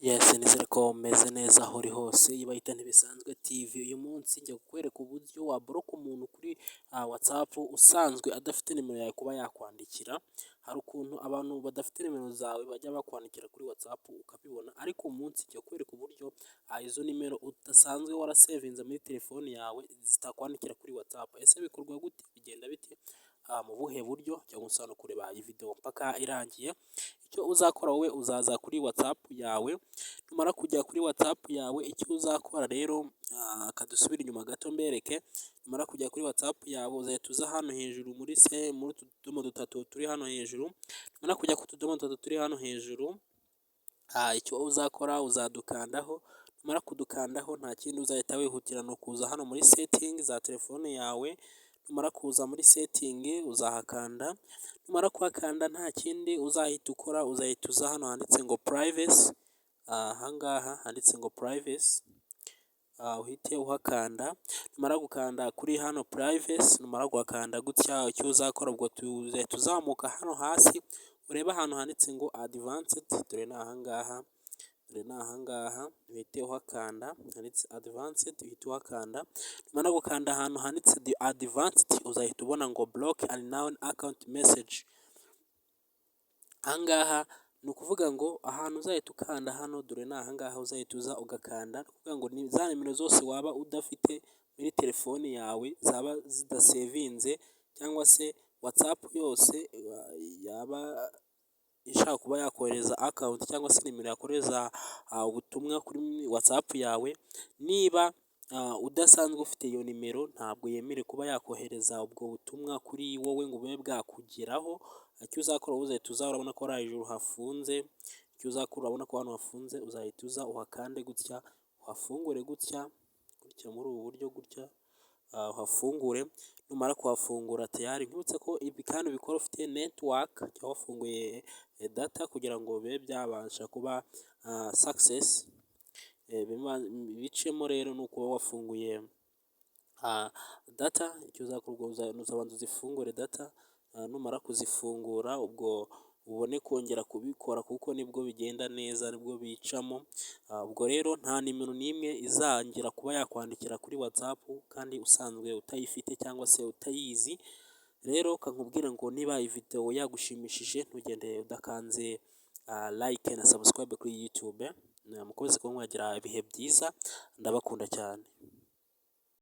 Yes, nizere ko umeze neza aho uri hose, iyi bayita Ntibisanzwe TV. Uyu munsi njya kukwereka uburyo waboroka umuntu kuri WhatsApp usanzwe adafite nimero yawe kuba yakwandikira. Hari ukuntu abantu badafite nimero zawe bajya bakwandikira kuri WhatsApp ukabibona, ariko uyu munsi njya kukwereka uburyo izo nimero udasanzwe warasevinze muri telefone yawe zitakwandikira kuri WhatsApp. Ese bikorwa gute? Bigenda bite? Mu buhe buryo? Cyangwa se no kureba iyi video mpaka irangiye. Icyo uzakora wowe uzaza kuri WhatsApp yawe, numara kujya kuri WhatsApp yawe icyo uzakora rero kadusubira inyuma gato mbereke. Numara kujya kuri WhatsApp yawe uzahita uza hano hejuru muri utu tudomo dutatu turi hano hejuru. Numara kujya ku tudomo dutatu turi hano hejuru, icyo uzakora uzadukandaho. Numara kudukandaho nta kindi uzahita wihutira no kuza hano muri setting za telefone yawe. Numara kuza muri setting uzahakanda. Numara kuhakanda nta kindi uzahita ukora, uzahita uza hano handitse ngo privacy. Ahangaha handitse ngo privacy, uhite uhakanda. Numara gukanda kuri hano privacy, numara guhakanda gutya, icyo uzakora ubwo uzahita uzamuka hano hasi urebe ahantu handitse ngo advanced. Dore ni ahangaha, uhite uhakanda handitse advanced, uhite uhakanda. Numara gukanda ahantu handitse the advanced uzahita ubona ngo block unknown account message. Ahangaha ni ukuvuga ngo ahantu uzahita ukanda hano, dore ni ahangaha uzahita uza ugakanda. Ni ukuvuga ngo ni za nimero zose waba udafite muri telefone yawe zaba zidasevinze, cyangwa se WhatsApp yose yaba ishaka kuba yakohereza account cyangwa se nimero yakohereza ubutumwa kuri WhatsApp yawe. Niba udasanzwe ufite iyo nimero ntabwo yemerewe kuba yakohereza ubwo butumwa kuri wowe ngo bube bwakugeraho. Icyo uzakora uzahita uza, urabona ko ari hejuru hafunze. Icyo uzakora urabona ko hano hafunze, uzahita uza uhakande gutya, uhafungure gutya muri ubu buryo gutya, uhafungure. Numara kuhafungura tayari, nkibutse ko ibi kandi ubikora ufite network cyangwa wafunguye data kugira ngo bibe byabasha kuba success. Bicemo rero ni uko wafunguye data. Icyo uzakora uzabanza uzifungure data. Numara kuzifungura ubwo ubone kongera kubikora kuko nibwo bigenda neza, nibwo bicamo. Ubwo rero nta nimero n'imwe izangira kuba yakwandikira kuri WhatsApp kandi usanzwe utayifite cyangwa se utayizi. Rero kankubwira ngo niba iyi video yagushimishije ntugende udakanze like na subscribe kuri YouTube. Mukomeze kuba mwagira ibihe byiza, ndabakunda cyane.